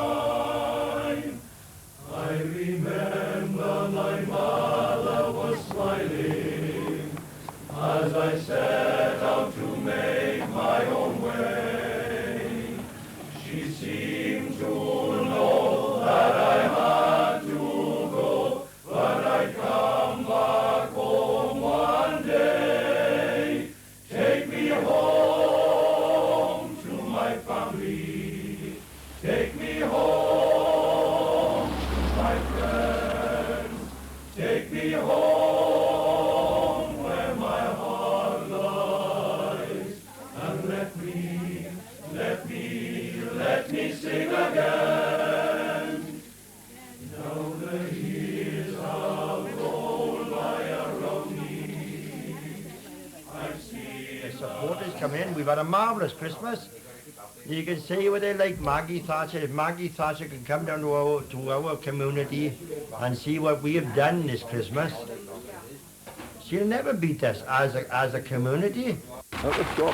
time. I remember my mother was smiling as I set out to make my own way. She seemed to know that I had to go, but I'd come back home one day. Take me home to my family. Take me home to my friends. Take me home where my heart lies. And let me sing again. Now the years have rolled by around me. I've seen The supporters come in. We've had a marvellous Christmas. You can see what they like Maggie Thatcher. If Maggie Thatcher can come down to our community and see what we have done this Christmas, she'll never beat us as a community. Let's go.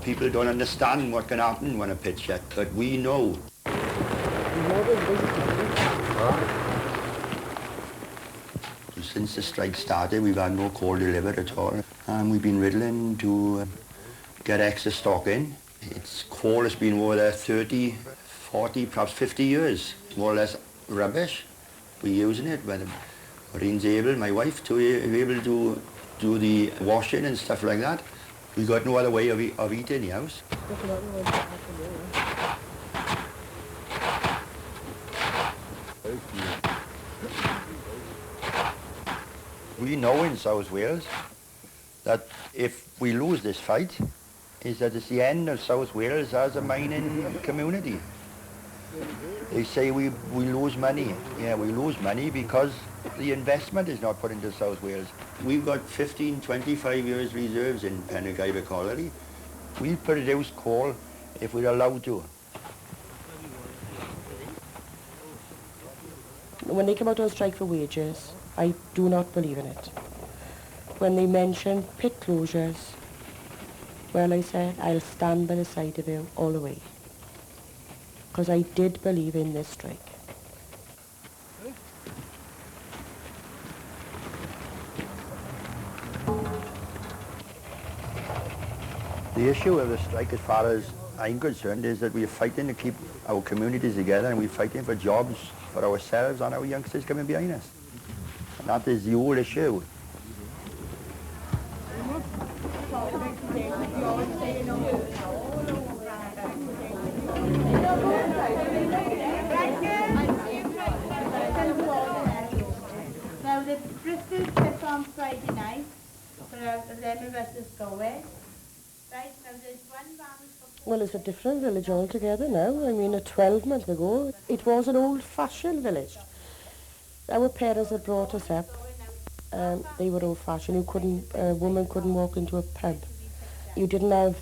People don't understand what can happen when a pit's shut, but we know. Since the strike started, we've had no coal delivered at all, and we've been riddling to get extra stock in. It's coal has been over there 30, 40, perhaps 50 years, more or less rubbish. We're using it, but Maureen's able, my wife, to be able to do the washing and stuff like that. We've got no other way of eating the house. We know in South Wales that if we lose this fight, is that it's the end of South Wales as a mining community. They say we lose money. Yeah, we lose money because the investment is not put into South Wales. We've got 15, 25 years reserves in Penrhiwceiber colliery. We'll produce coal if we're allowed to. When they come out on strike for wages, I do not believe in it. When they mention pit closures, well, I said, I'll stand by the side of you all the way. Because I did believe in this strike. The issue of the strike, as far as I'm concerned, is that we're fighting to keep our communities together, and we're fighting for jobs for ourselves and our youngsters coming behind us. And that is the whole issue. Now the Bristol trip on Friday night for 11 of us is going. Right, now there's one van for... Well, it's a different village altogether now. I mean, 12 months ago, it was an old-fashioned village. Our parents had brought us up. They were old-fashioned. A woman couldn't walk into a pub. You didn't have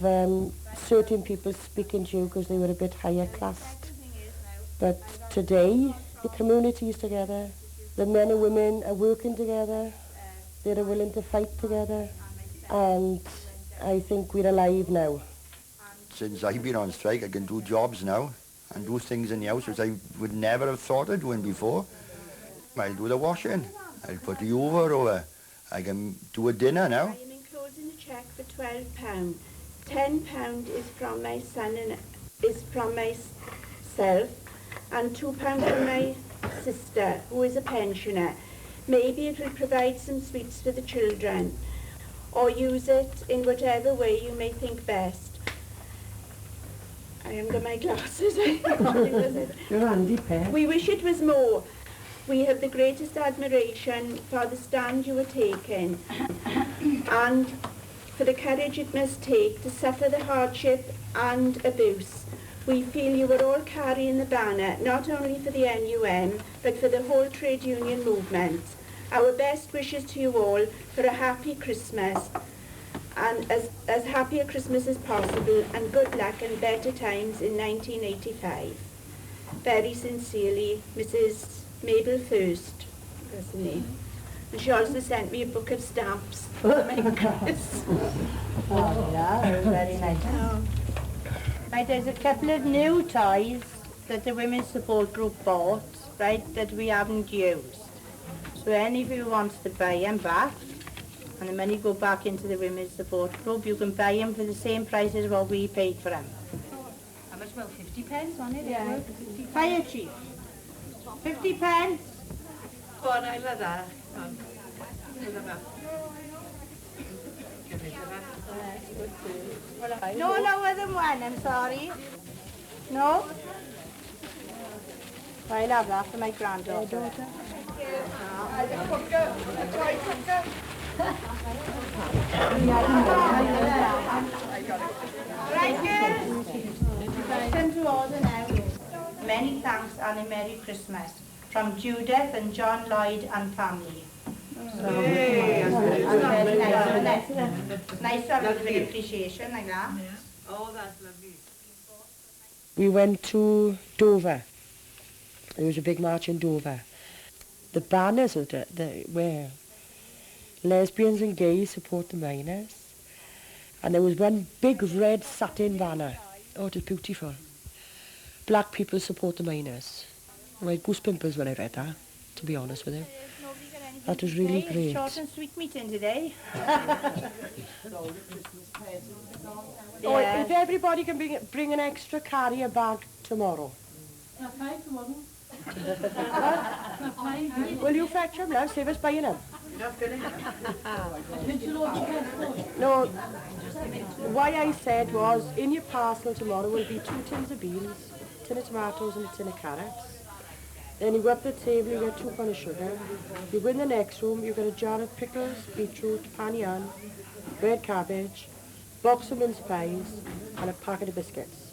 certain people speaking to you because they were a bit higher classed. But today, the community is together. The men and women are working together. They're willing to fight together. And I think we're alive now. Since I've been on strike, I can do jobs now and do things in the house which I would never have thought of doing before. I'll do the washing. I'll put the Hoover over. I can do a dinner now. I am enclosing a cheque for £12. £10 is from my son and is from myself, and £2 from my sister, who is a pensioner. Maybe it will provide some sweets for the children, or use it in whatever way you may think best. I haven't got my glasses. You're handy pair. We wish it was more. We have the greatest admiration for the stand you are taking and for the courage it must take to suffer the hardship and abuse. We feel you are all carrying the banner, not only for the NUM, but for the whole trade union movement. Our best wishes to you all for a happy Christmas and as happy a Christmas as possible, and good luck and better times in 1985. Very sincerely, Mrs. Mabel First, that's the name. And she also sent me a book of stamps for my Christmas. Oh, yeah, very nice. Right, there's a couple of new toys that the Women's Support Group bought, right, that we haven't used. So any of you wants to buy them back, and the money go back into the Women's Support Group, you can buy them for the same price as what we paid for them. How much? Well, 50 pence on it. Yeah. Fire chief. 50 pence. Go on, I'll have that. No lower than one, I'm sorry. No? I'll have that for my granddaughter. Right, girls. Come to order now. Many thanks and a Merry Christmas from Judith and John Lloyd and family. Nice to have a little bit of appreciation like that. Oh, that's lovely. We went to Dover. There was a big march in Dover. The banners were lesbians and gays support the miners. And there was one big red satin banner. Oh, it was beautiful. Black people support the miners. I had goosepimples when I read that, to be honest with you. That was really great. Short and sweet meeting today. Oh, if everybody can bring an extra carrier bag tomorrow. Will you fetch them now? Save us buying them. No, why I said was, in your parcel tomorrow will be 2 tins of beans, a tin of tomatoes and a tin of carrots. Then you go up the table, you get 2 pounds of sugar. You go in the next room, you get a jar of pickles, beetroot, pannian, red cabbage, box of mince pies, and a packet of biscuits.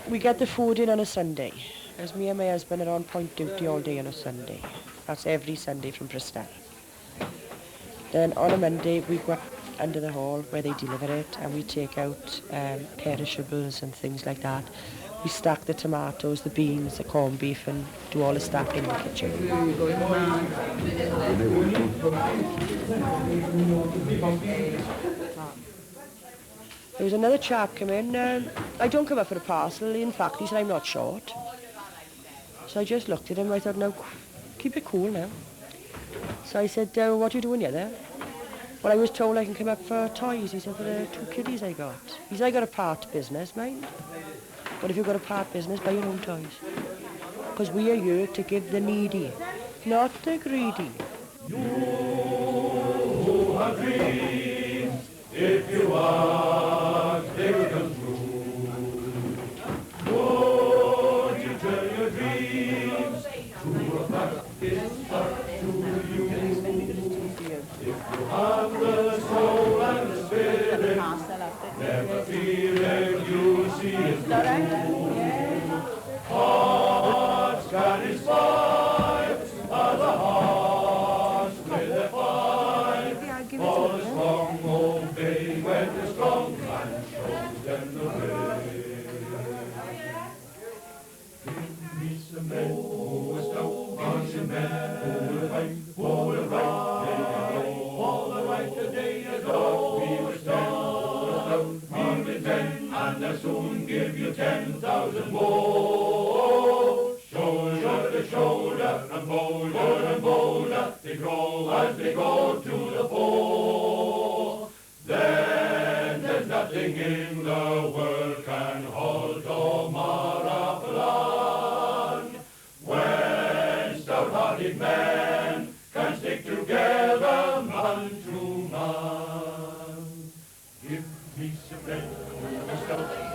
We get the food in on a Sunday, as me and my husband are on point duty all day on a Sunday. That's every Sunday from Bristol. Then on a Monday we go up under the hall where they deliver it, and we take out perishables and things like that. We stack the tomatoes, the beans, the corned beef, and do all the stacking in the kitchen. There was another chap come in. I don't come up for a parcel. In fact, he said I'm not short. So I just looked at him. I thought, no, keep it cool now. So I said, what are you doing here then? Well, I was told I can come up for toys. He said, for the 2 kiddies I got. He said, I got a part business, mind. But if you've got a part business, buy your own toys. Because we are here to give the needy, not the greedy. You have dreams, if you ask, they will come true. Won't you turn your dreams to a fact? It's up to you. If you have the soul and the spirit, never fear if you see it through. Hearts satisfied are the hearts with their fight. For the strong obey when the strong man shows them the way. Give me some men who will stout, give me men who will fight, who will right day ago. All the right the day ago, we were stout, we will ten, and I'll soon give you 10,000 more. Shoulder to shoulder, and bolder, they grow as they go to the fore. Then there's nothing in the world can halt or mar our plan. When stout-hearted men can stick together man to man.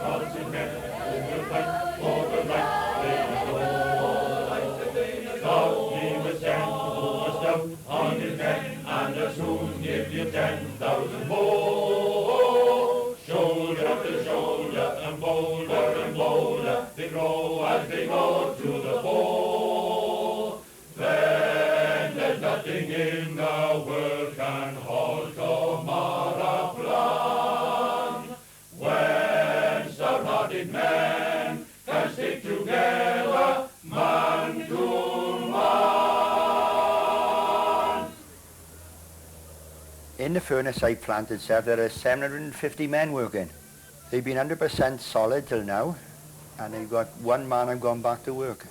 Bouncing men who will fight for the right they adore. God, he will stand who was down on his neck, and as soon give you 10,000 more. Shoulder to shoulder and bolder, they grow as they go to the fore. Then there's nothing in the world can halt or mar our plan. When stout-hearted men can stick together, man to man. In the furnace I planted, sir, there are 750 men working. They've been 100% solid till now, and they've got one man I've gone back to work.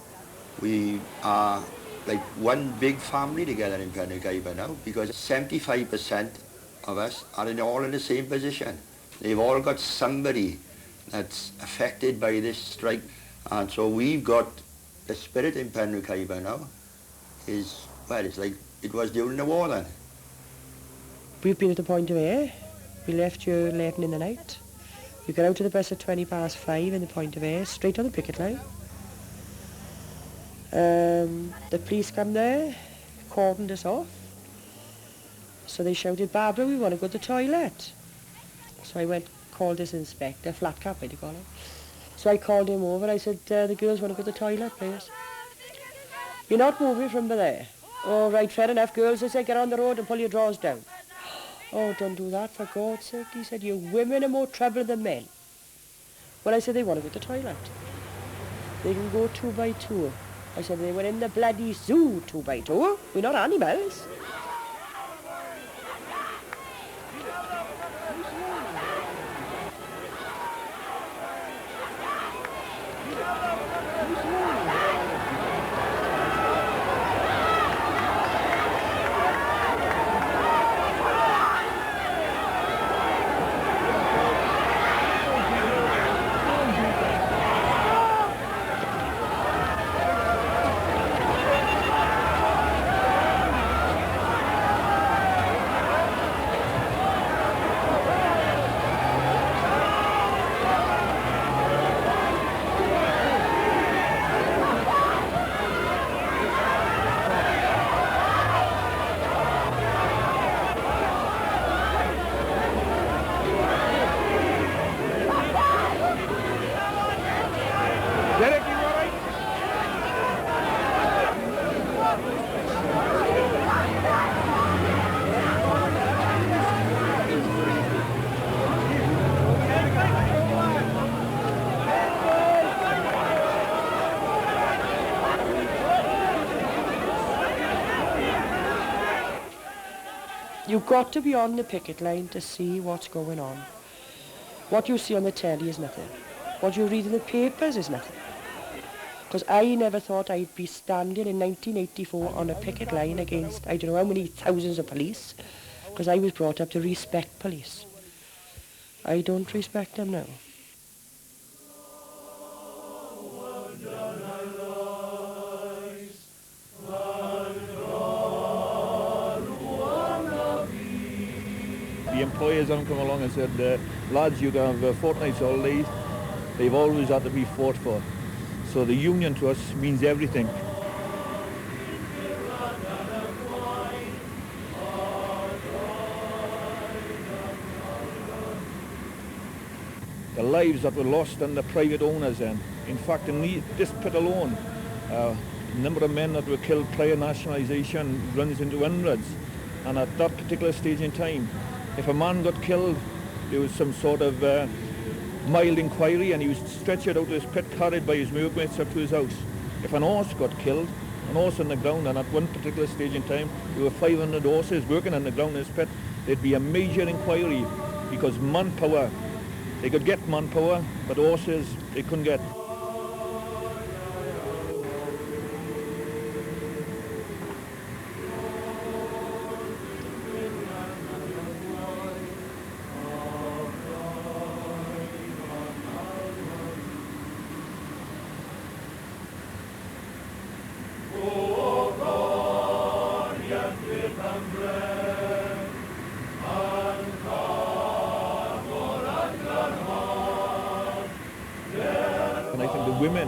We are like one big family together in Penrhiwceiber now, because 75% of us are all in the same position. They've all got somebody that's affected by this strike, and so we've got the spirit in Penrhiwceiber now is, well, it's like it was during the war then. We've been at the point of air. We left here 11 in the night. We got out of the bus at 5:20 in the point of air, straight on the picket line. The police come there, cordoned us off. So they shouted, "Barbara, we want to go to the toilet." So I went, called this inspector, flat cap, what do you call him? So I called him over. I said, "The girls want to go to the toilet, please." "You're not moving from there." "Oh, right, fair enough, girls." I said, "Get on the road and pull your drawers down." "Oh, don't do that, for God's sake." He said, "You women are more trouble than men." Well, I said, "They want to go to the toilet. They can go 2 by 2. I said, "They were in the bloody zoo 2 by 2. We're not animals." You've got to be on the picket line to see what's going on. What you see on the telly is nothing. What you read in the papers is nothing. Because I never thought I'd be standing in 1984 on a picket line against I don't know how many thousands of police, because I was brought up to respect police. I don't respect them now. The employers haven't come along and said, lads, you can have fortnight's holidays. They've always had to be fought for. So the union to us means everything. The lives that were lost under private owners then. In fact, in this pit alone, the number of men that were killed prior nationalisation runs into hundreds. And at that particular stage in time, if a man got killed, there was some sort of mild inquiry and he was stretchered out of his pit, carried by his workmates up to his house. If an horse got killed, an horse on the ground, and at one particular stage in time, there were 500 horses working on the ground in his pit, there'd be a major inquiry because manpower, they could get manpower, but horses they couldn't get. women,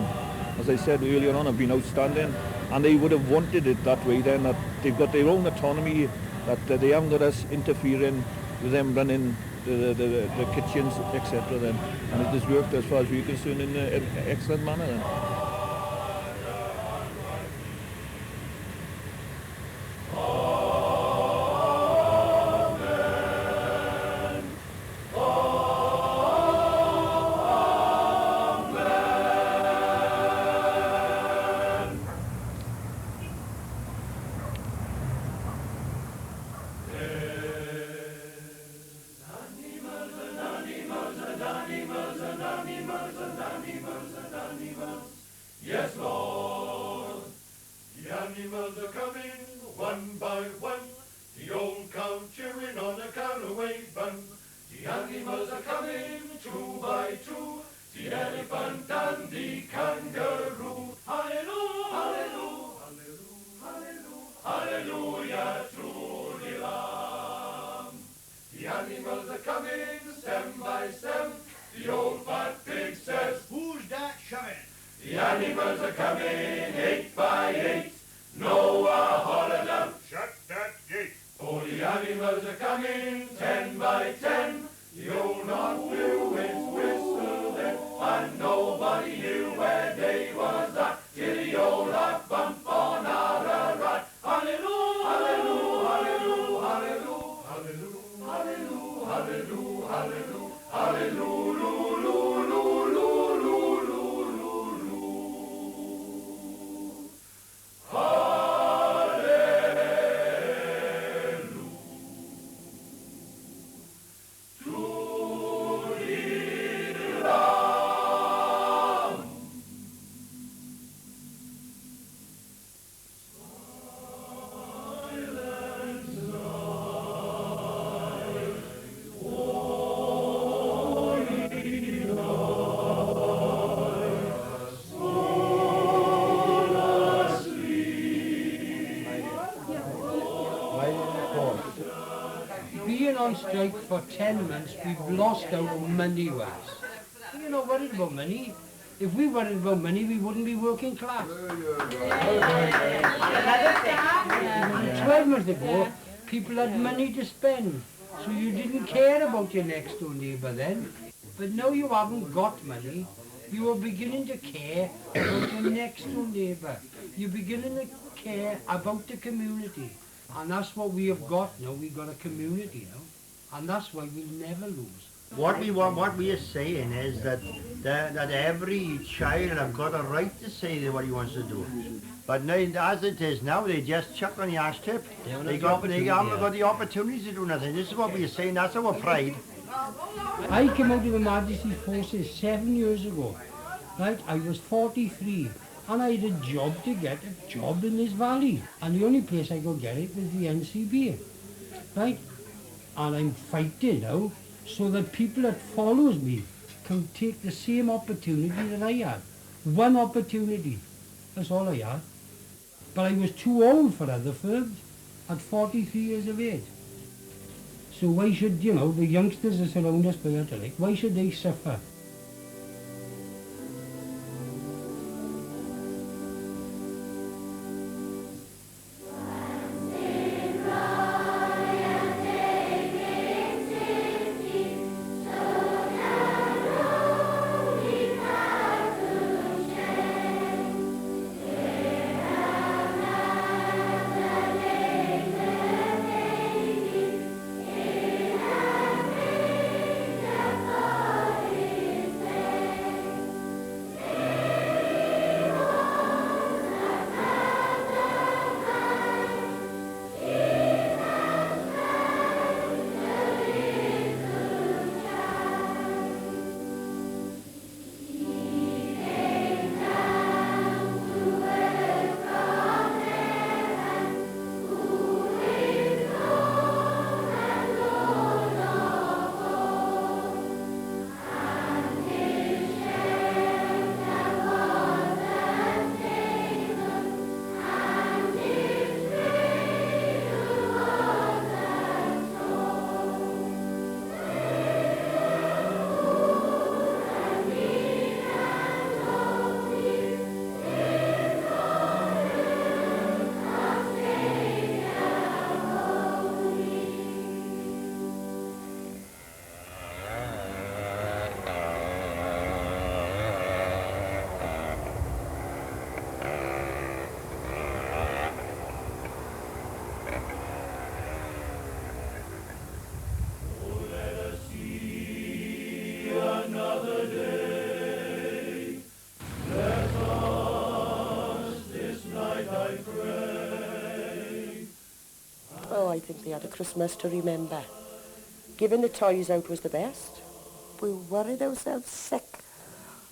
as I said earlier on, have been outstanding, and they would have wanted it that way then, that they've got their own autonomy, that they haven't got us interfering with them running the kitchens, etc. then, and it has worked as far as we're concerned in an excellent manner then. Yes, Lord. The animals are coming one by one. The old cow chewing on a caraway bun. The animals are coming two by two. The elephant and the kangaroo. Hallelujah, hallelujah, hallelujah, hallelujah to the Lamb. The animals are coming stem by stem. The old fat pig says, "Who's that shoving?" The animals are coming 8 by 8. Noah hollered out, "Shut that gate." Oh, the animals are coming 10 by 10. The old North Blue winds whistled then, and nobody knew where they was at, till the old hot bump on Ararat. Hallelujah, hallelujah, hallelujah, hallelujah, hallelujah, hallelujah, hallelujah, hallelujah, hallelujah. Being on strike for 10 months, we've lost our money was. We're not worried about money. If we worried about money, we wouldn't be working class. 12 months ago, people had money to spend, so you didn't care about your next door neighbour then. But now you haven't got money, you are beginning to care about your next door neighbour. You're beginning to care about the community. And that's what we have got now. We've got a community now. And that's why we'll never lose. What we are saying is that every child have got a right to say what he wants to do. But now, as it is now, they just chuck on the ash tip. They haven't got the opportunity to do nothing. This is what we are saying. That's our pride. I came out of the Majesty's Forces 7 years ago. Right? I was 43. And I had a job to get a job in this valley. And the only place I could get it was the NCB. Right? And I'm fighting now so that people that follows me can take the same opportunity that I had. One opportunity. That's all I had. But I was too old for other firms at 43 years of age. So why should, the youngsters that surround us by that, why should they suffer? I think they had a Christmas to remember. Giving the toys out was the best. We worried ourselves sick.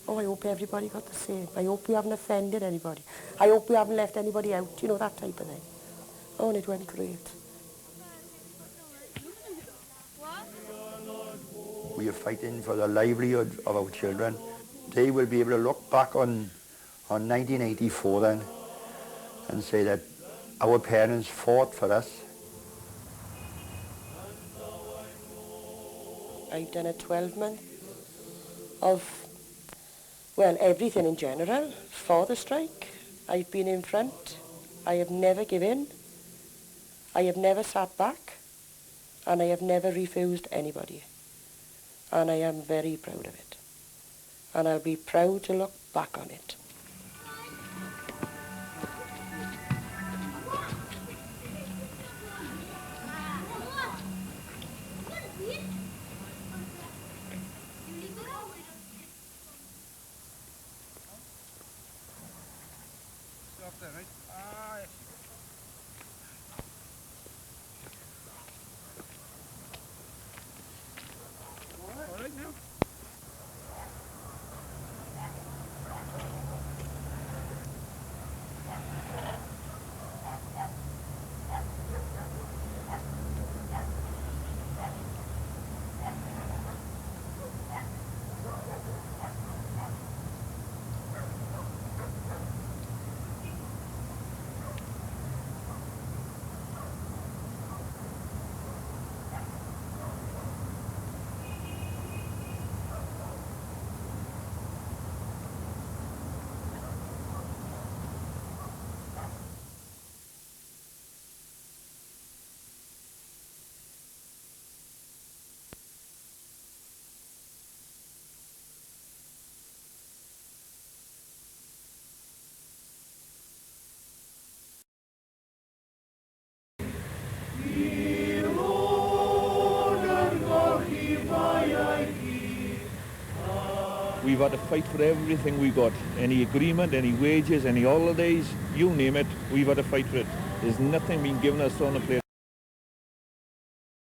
Oh, I hope everybody got the same. I hope we haven't offended anybody. I hope we haven't left anybody out, you know, that type of thing. Oh, and it went great. We are fighting for the livelihood of our children. They will be able to look back on 1984 then and say that our parents fought for us. I've done a 12-month of, well, everything in general for the strike. I've been in front. I have never given in. I have never sat back. And I have never refused anybody. And I am very proud of it. And I'll be proud to look back on it. We've had to fight for everything we got. Any agreement, any wages, any holidays, you name it, we've had to fight for it. There's nothing being given us on the plate.